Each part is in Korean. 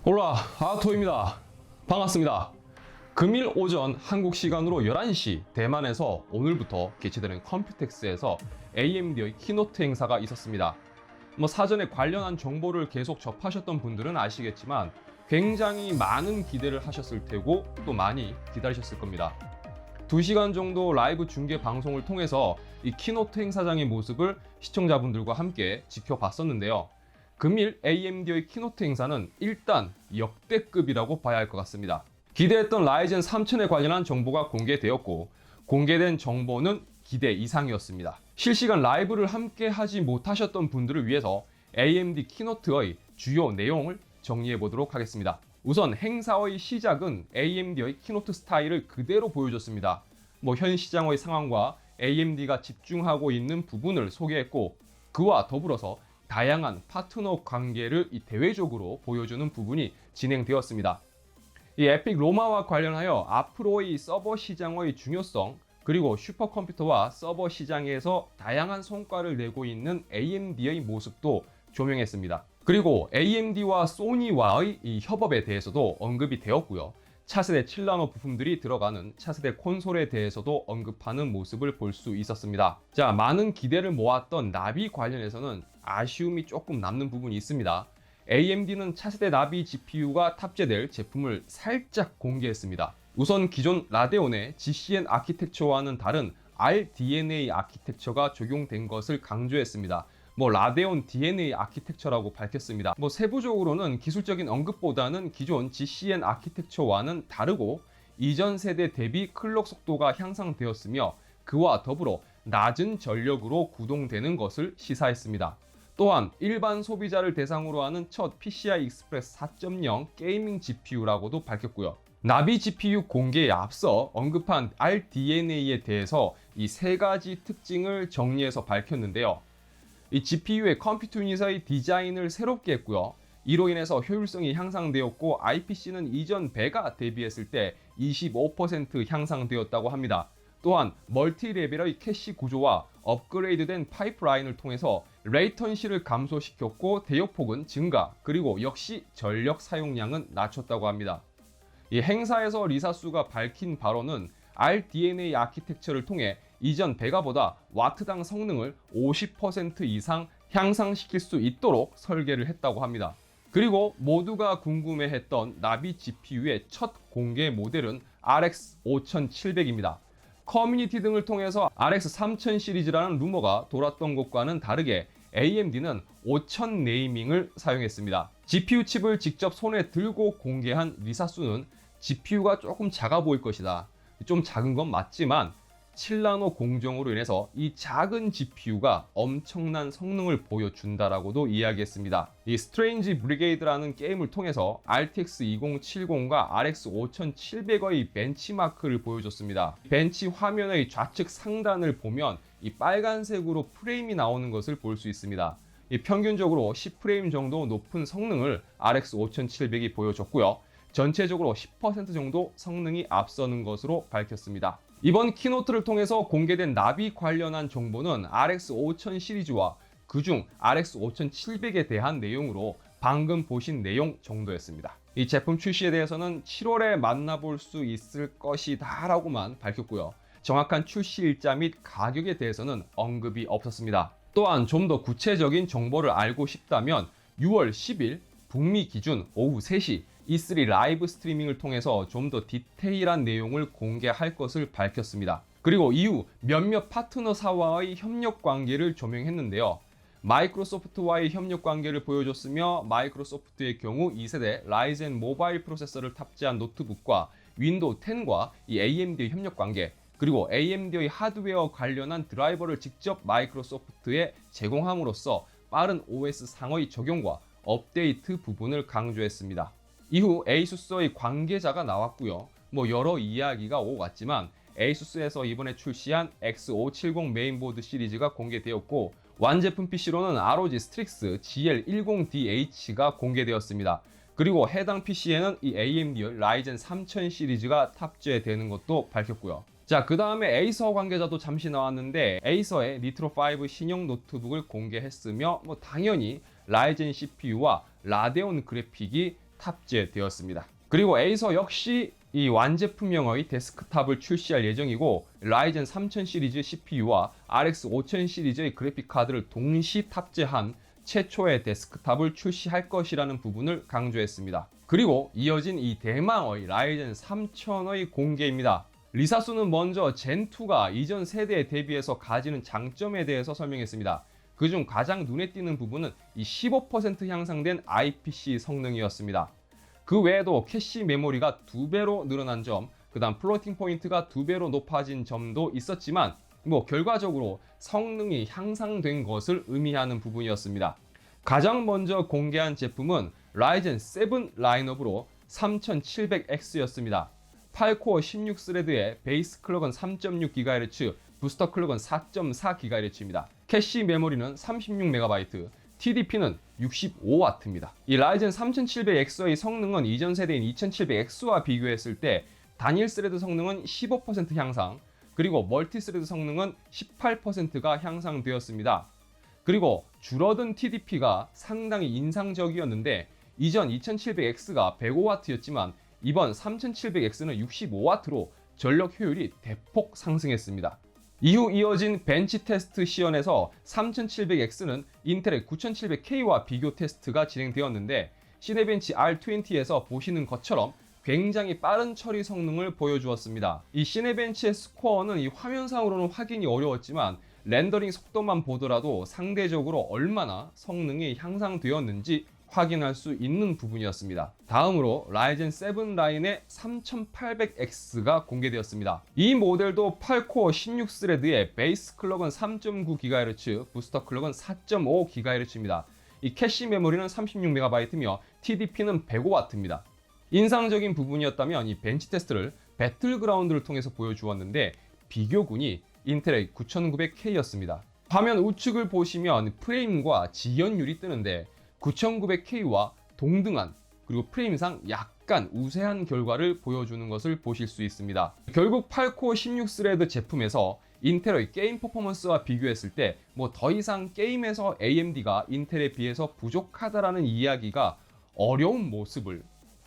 올라 아토입니다. 반갑습니다. 금일 오전 한국 시간으로 11시 대만에서 오늘부터 개최되는 컴퓨텍스에서 AMD의 키노트 행사가 있었습니다. 사전에 관련한 정보를 계속 접하셨던 분들은 아시겠지만 굉장히 많은 기대를 하셨을 테고 또 많이 기다리셨을 겁니다. 2시간 정도 라이브 중계 방송을 통해서 이 키노트 행사장의 모습을 시청자분들과 함께 지켜봤었는데요. 금일 AMD의 키노트 행사는 일단 역대급이라고 봐야 할 것 같습니다. 기대했던 라이젠 3000에 관련한 정보가 공개되었고 공개된 정보는 기대 이상이었습니다. 실시간 라이브를 함께 하지 못하셨던 분들을 위해서 AMD 키노트의 주요 내용을 정리해 보도록 하겠습니다. 우선 행사의 시작은 AMD의 키노트 스타일을 그대로 보여줬습니다. 현 시장의 상황과 AMD가 집중하고 있는 부분을 소개했고 그와 더불어서 다양한 파트너 관계를 대외적으로 보여주는 부분이 진행되었습니다. 이 에픽 로마와 관련하여 앞으로의 서버 시장의 중요성 그리고 슈퍼컴퓨터와 서버 시장에서 다양한 성과를 내고 있는 AMD의 모습도 조명했습니다. 그리고 AMD와 소니와의 이 협업에 대해서도 언급이 되었고요. 차세대 7나노 부품들이 들어가는 차세대 콘솔에 대해서도 언급하는 모습을 볼 수 있었습니다. 자, 많은 기대를 모았던 나비 관련해서는 아쉬움이 조금 남는 부분이 있습니다. AMD는 차세대 나비 GPU가 탑재될 제품을 살짝 공개했습니다. 우선 기존 라데온의 GCN 아키텍처와는 다른 RDNA 아키텍처가 적용된 것을 강조했습니다. 라데온 DNA 아키텍처라고 밝혔습니다. 세부적으로는 기술적인 언급보다는 기존 GCN 아키텍처와는 다르고 이전 세대 대비 클럭 속도가 향상되었으며 그와 더불어 낮은 전력으로 구동되는 것을 시사했습니다. 또한 일반 소비자를 대상으로 하는 첫 PCI Express 4.0 게이밍 GPU라고도 밝혔고요. 나비 GPU 공개에 앞서 언급한 RDNA에 대해서 이 세 가지 특징을 정리해서 밝혔는데요. 이 GPU의 컴퓨터 유닛의 디자인을 새롭게 했고요. 이로 인해서 효율성이 향상되었고 IPC는 이전 배가 대비했을 때 25% 향상되었다고 합니다. 또한 멀티레벨의 캐시 구조와 업그레이드된 파이프라인을 통해서 레이턴시를 감소시켰고 대역폭은 증가 그리고 역시 전력 사용량은 낮췄다고 합니다. 이 행사에서 리사수가 밝힌 바로는 RDNA 아키텍처를 통해 이전 배가보다 와트당 성능을 50% 이상 향상시킬 수 있도록 설계를 했다고 합니다. 그리고 모두가 궁금해했던 나비 GPU의 첫 공개 모델은 RX 5700입니다. 커뮤니티 등을 통해서 RX 3000 시리즈라는 루머가 돌았던 것과는 다르게 AMD는 5000 네이밍을 사용했습니다. GPU 칩을 직접 손에 들고 공개한 리사수는 GPU가 조금 작아 보일 것이다. 좀 작은 건 맞지만 7나노 공정으로 인해서 이 작은 GPU가 엄청난 성능을 보여준다라고도 이야기했습니다. 이 스트레인지 브리게이드라는 게임을 통해서 RTX 2070과 RX 5700의 벤치마크를 보여줬습니다. 벤치 화면의 좌측 상단을 보면 이 빨간색으로 프레임이 나오는 것을 볼 수 있습니다. 평균적으로 10프레임 정도 높은 성능을 RX 5700이 보여줬고요. 전체적으로 10% 정도 성능이 앞서는 것으로 밝혔습니다. 이번 키노트를 통해서 공개된 나비 관련한 정보는 RX 5000 시리즈와 그중 RX 5700에 대한 내용으로 방금 보신 내용 정도였습니다. 이 제품 출시에 대해서는 7월에 만나볼 수 있을 것이다 라고만 밝혔고요. 정확한 출시 일자 및 가격에 대해서는 언급이 없었습니다. 또한 좀 더 구체적인 정보를 알고 싶다면 6월 10일 북미 기준 오후 3시 E3 라이브 스트리밍을 통해서 좀 더 디테일한 내용을 공개할 것을 밝혔습니다. 그리고 이후 몇몇 파트너사와의 협력 관계를 조명했는데요. 마이크로소프트와의 협력 관계를 보여줬으며 마이크로소프트의 경우 2세대 라이젠 모바일 프로세서를 탑재한 노트북과 윈도우 10과 이 AMD의 협력 관계 그리고 AMD의 하드웨어 관련한 드라이버를 직접 마이크로소프트에 제공함으로써 빠른 OS 상의 적용과 업데이트 부분을 강조했습니다. 이후 에이수스의 관계자가 나왔고요. 여러 이야기가 오고 갔지만 에이수스에서 이번에 출시한 X570 메인보드 시리즈가 공개되었고 완제품 PC로는 ROG 스트릭스 GL10DH가 공개되었습니다. 그리고 해당 PC에는 이 AMD의 라이젠 3000 시리즈가 탑재되는 것도 밝혔고요. 자, 그 다음에 에이서 관계자도 잠시 나왔는데 에이서의 니트로5 신형 노트북을 공개했으며 당연히 라이젠 CPU와 라데온 그래픽이 탑재되었습니다. 그리고 에이서 역시 이 완제품명의 데스크탑을 출시할 예정이고 라이젠 3000 시리즈 CPU와 RX 5000 시리즈의 그래픽 카드를 동시 탑재한 최초의 데스크탑을 출시할 것이라는 부분을 강조했습니다. 그리고 이어진 이 대망의 라이젠 3000의 공개입니다. 리사수는 먼저 젠2가 이전 세대에 대비해서 가지는 장점에 대해서 설명했습니다. 그중 가장 눈에 띄는 부분은 이 15% 향상된 IPC 성능이었습니다. 그 외에도 캐시 메모리가 2배로 늘어난 점, 그 다음 플로팅 포인트가 2배로 높아진 점도 있었지만 결과적으로 성능이 향상된 것을 의미하는 부분이었습니다. 가장 먼저 공개한 제품은 라이젠 7 라인업으로 3700X였습니다. 8코어 16스레드의 베이스 클럭은 3.6GHz, 부스터 클럭은 4.4GHz입니다. 캐시 메모리는 36MB, TDP는 65W입니다. 이 라이젠 3700X의 성능은 이전 세대인 2700X와 비교했을 때 단일 스레드 성능은 15% 향상, 그리고 멀티 스레드 성능은 18%가 향상되었습니다. 그리고 줄어든 TDP가 상당히 인상적이었는데 이전 2700X가 105W였지만 이번 3700X는 65W로 전력 효율이 대폭 상승했습니다. 이후 이어진 벤치 테스트 시연에서 3700X는 인텔의 9700K와 비교 테스트가 진행되었는데 시네벤치 R20에서 보시는 것처럼 굉장히 빠른 처리 성능을 보여주었습니다. 이 시네벤치의 스코어는 이 화면상으로는 확인이 어려웠지만 렌더링 속도만 보더라도 상대적으로 얼마나 성능이 향상되었는지 확인할 수 있는 부분이었습니다. 다음으로 라이젠 7 라인의 3800X가 공개되었습니다. 이 모델도 8코어 16스레드의 베이스 클럭은 3.9GHz, 부스터 클럭은 4.5GHz입니다. 이 캐시 메모리는 36MB이며 TDP는 105W입니다. 인상적인 부분이었다면 이 벤치 테스트를 배틀그라운드를 통해서 보여주었는데 비교군이 인텔의 9900K였습니다. 화면 우측을 보시면 프레임과 지연율이 뜨는데 9900K와 동등한 그리고 프레임상 약간 우세한 결과를 보여주는 것을 보실 수 있습니다. 결국 8코어 16스레드 제품에서 인텔의 게임 퍼포먼스와 비교했을 때 더 이상 게임에서 AMD가 인텔에 비해서 부족하다라는 이야기가 어려운 모습을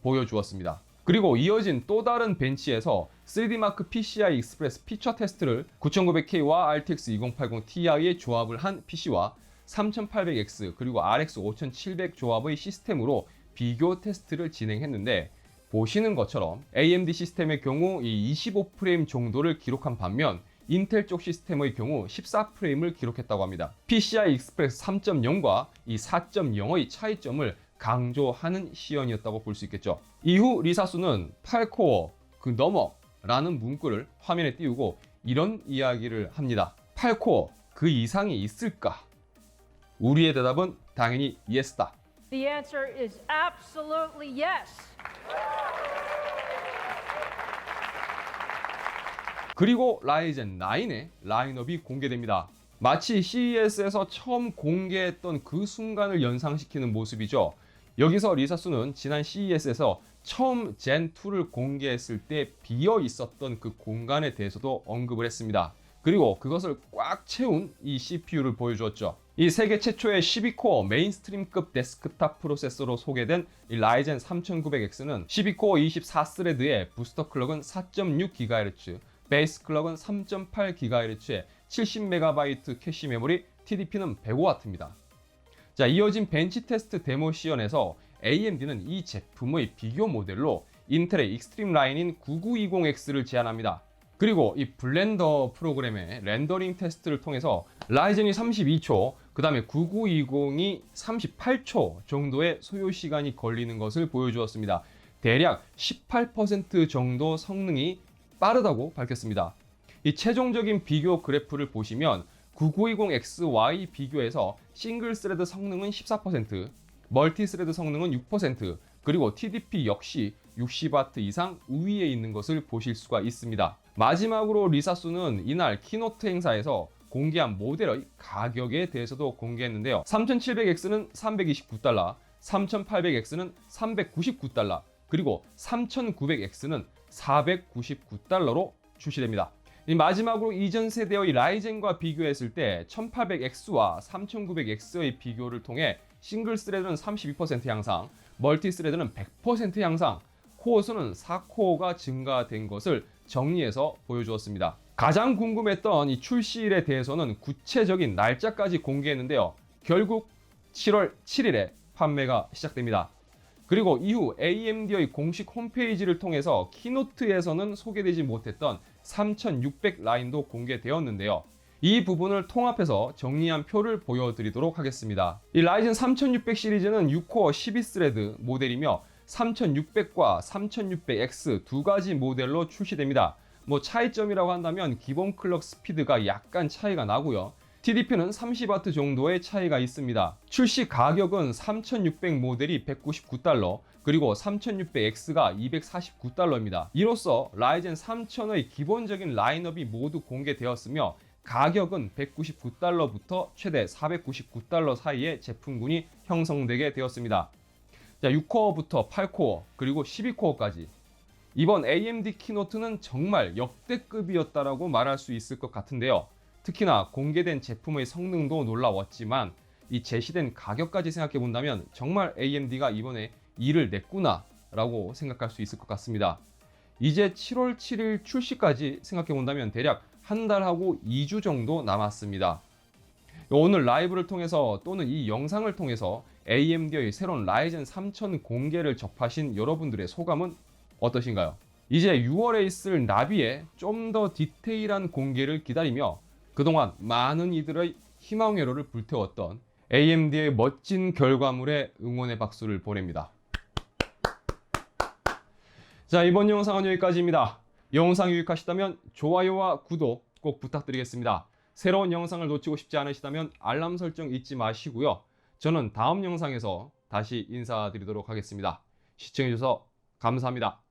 보여주었습니다. 그리고 이어진 또 다른 벤치에서 3D마크 PCI 익스프레스 피처 테스트를 9900K와 RTX 2080 Ti의 조합을 한 PC와 3800X 그리고 RX 5700 조합의 시스템으로 비교 테스트를 진행했는데 보시는 것처럼 AMD 시스템의 경우 이 25프레임 정도를 기록한 반면 인텔 쪽 시스템의 경우 14프레임을 기록했다고 합니다. PCI 익스프레스 3.0과 이 4.0의 차이점을 강조하는 시연이었다고 볼 수 있겠죠. 이후 리사수는 8코어 그 너머 라는 문구를 화면에 띄우고 이런 이야기를 합니다. 8코어 그 이상이 있을까? 우리의 대답은 당연히 yes다. The answer is absolutely yes. 그리고 라이젠 9의 라인업이 공개됩니다. 마치 CES에서 처음 공개했던 그 순간을 연상시키는 모습이죠. 여기서 리사수는 지난 CES에서 처음 젠2를 공개했을 때 비어 있었던 그 공간에 대해서도 언급을 했습니다. 그리고 그것을 꽉 채운 이 CPU를 보여주었죠. 이 세계 최초의 12코어 메인스트림급 데스크탑 프로세서로 소개된 이 라이젠 3900X는 12코어 24스레드의 부스터 클럭은 4.6GHz, 베이스 클럭은 3.8GHz의 70MB 캐시 메모리, TDP는 105W입니다. 자, 이어진 벤치 테스트 데모 시연에서 AMD는 이 제품의 비교 모델로 인텔의 익스트림 라인인 9920X를 제안합니다. 그리고 이 블렌더 프로그램의 렌더링 테스트를 통해서 라이젠이 32초, 그 다음에 9920이 38초 정도의 소요 시간이 걸리는 것을 보여주었습니다. 대략 18% 정도 성능이 빠르다고 밝혔습니다. 이 최종적인 비교 그래프를 보시면 9920XY 비교해서 싱글 스레드 성능은 14%, 멀티 스레드 성능은 6%, 그리고 TDP 역시 60W 이상 우위에 있는 것을 보실 수가 있습니다. 마지막으로 리사수는 이날 키노트 행사에서 공개한 모델의 가격에 대해서도 공개했는데요. 3700X는 329달러, 3800X는 399달러, 그리고 3900X는 499달러로 출시됩니다. 마지막으로 이전 세대의 라이젠과 비교했을 때 1800X와 3900X의 비교를 통해 싱글 스레드는 32% 향상, 멀티스레드는 100% 향상, 코어 수는 4코어가 증가된 것을 정리해서 보여주었습니다. 가장 궁금했던 이 출시일에 대해서는 구체적인 날짜까지 공개했는데요. 결국 7월 7일에 판매가 시작됩니다. 그리고 이후 AMD의 공식 홈페이지를 통해서 키노트에서는 소개되지 못했던 3600 라인도 공개되었는데요. 이 부분을 통합해서 정리한 표를 보여드리도록 하겠습니다. 이 라이젠 3600 시리즈는 6코어 12스레드 모델이며 3600과 3600X 두 가지 모델로 출시됩니다. 뭐 차이점이라고 한다면 기본 클럭 스피드가 약간 차이가 나고요. TDP는 30W 정도의 차이가 있습니다. 출시 가격은 3600 모델이 $199, 그리고 3600X가 $249입니다. 이로써 라이젠 3000의 기본적인 라인업이 모두 공개되었으며 가격은 $199부터 최대 $499 사이의 제품군이 형성되게 되었습니다. 자, 6코어부터 8코어 그리고 12코어까지 이번 AMD 키노트는 정말 역대급이었다라고 말할 수 있을 것 같은데요. 특히나 공개된 제품의 성능도 놀라웠지만 이 제시된 가격까지 생각해 본다면 정말 AMD가 이번에 일을 냈구나 라고 생각할 수 있을 것 같습니다. 이제 7월 7일 출시까지 생각해 본다면 대략 한 달하고 2주 정도 남았습니다. 오늘 라이브를 통해서 또는 이 영상을 통해서 AMD의 새로운 라이젠 3000 공개를 접하신 여러분들의 소감은 어떠신가요? 이제 6월에 있을 나비의 좀 더 디테일한 공개를 기다리며 그동안 많은 이들의 희망회로를 불태웠던 AMD의 멋진 결과물에 응원의 박수를 보냅니다. 자, 이번 영상은 여기까지입니다. 영상 유익하시다면 좋아요와 구독 꼭 부탁드리겠습니다. 새로운 영상을 놓치고 싶지 않으시다면 알람 설정 잊지 마시고요. 저는 다음 영상에서 다시 인사드리도록 하겠습니다. 시청해주셔서 감사합니다.